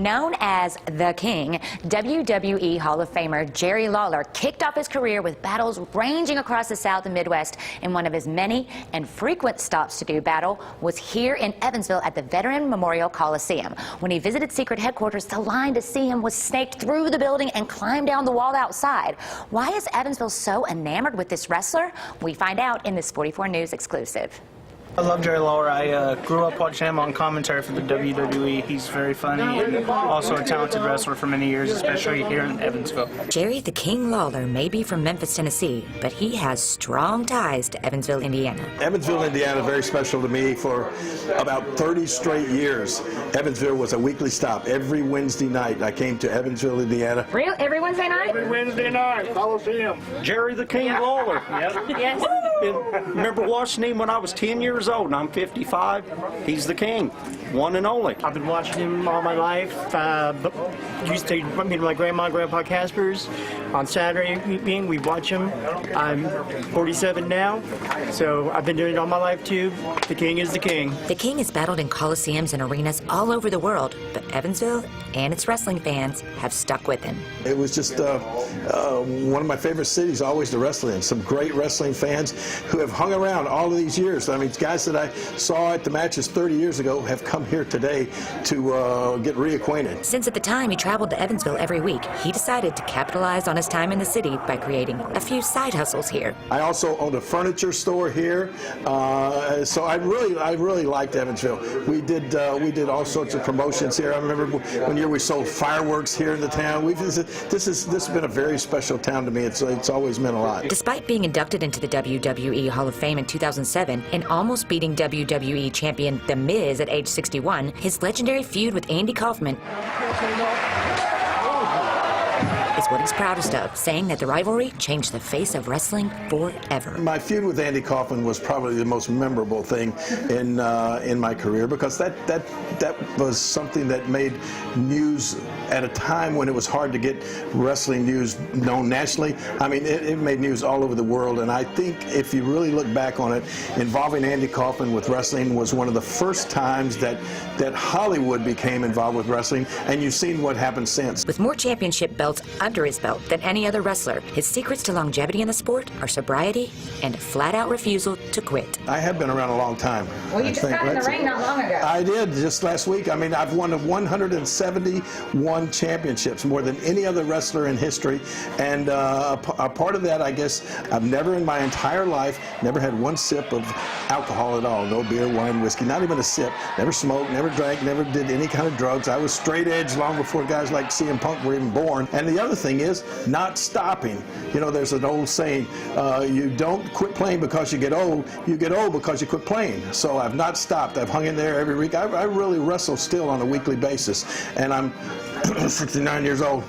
Known as the King, WWE Hall of Famer Jerry Lawler kicked off his career with battles ranging across the South and Midwest, and one of his many and frequent stops to do battle was here in Evansville at the Veterans Memorial Coliseum. When he visited secret headquarters, the line to see him was snaked through the building and climbed down the wall outside. Why is Evansville so enamored with this wrestler? We find out in this 44 News exclusive. I love Jerry Lawler. I grew up watching him on commentary for the WWE. He's very funny and also a talented wrestler for many years, especially here in Evansville. Jerry the King Lawler may be from Memphis, Tennessee, but he has strong ties to Evansville, Indiana. Evansville, Indiana, very special to me. For about 30 straight years, Evansville was a weekly stop. Every Wednesday night, I came to Evansville, Indiana. Real? Every Wednesday night? Every Wednesday night, Coliseum. Jerry the King Lawler. Yep. Yes. Remember watching him when I was 10 years old, and I'm 55. He's the king, one and only. I've been watching him all my life. Used to meet my grandma and grandpa Caspers on Saturday evening. We watch him. I'm 47 now, so I've been doing it all my life too. The King is the King. The King has battled in coliseums and arenas all over the world, but Evansville and its wrestling fans have stuck with him. It was just one of my favorite cities always to wrestle in. Some great wrestling fans who have hung around all of these years. I mean, guys that I saw at the matches 30 years ago have come here today to get reacquainted. Since at the time he traveled to Evansville every week, he decided to capitalize on his time in the city by creating a few side hustles here. I also owned a furniture store here, so I really liked Evansville. We did all sorts of promotions here. I remember one year we sold fireworks here in the town. This has been a very special town to me. It's always meant a lot. Despite being inducted into the WWE Hall of Fame in 2007 and almost beating WWE champion The Miz at age 61, his legendary feud with Andy Kaufman is what he's proudest of, saying that the rivalry changed the face of wrestling forever. My feud with Andy Kaufman was probably the most memorable thing in my career, because that was something that made news at a time when it was hard to get wrestling news known nationally. I mean, it made news all over the world, and I think if you really look back on it, involving Andy Kaufman with wrestling was one of the first times that Hollywood became involved with wrestling, and you've seen what happened since. With more championship belts under his belt than any other wrestler, his secrets to longevity in the sport are sobriety and a flat-out refusal to quit. I have been around a long time. Well, you just got in the ring not long ago. I did, just last week. I mean, I've won 171 championships, more than any other wrestler in history, and a part of that, I guess, I've never in my entire life, never had one sip of alcohol at all. No beer, wine, whiskey, not even a sip. Never smoked, never drank, never did any kind of drugs. I was straight edge long before guys like CM Punk were even born. And the other thing is not stopping. You know, there's an old saying, you don't quit playing because you get old because you quit playing. So I've not stopped. I've hung in there every week. I really wrestle still on a weekly basis, and I'm 69 years old.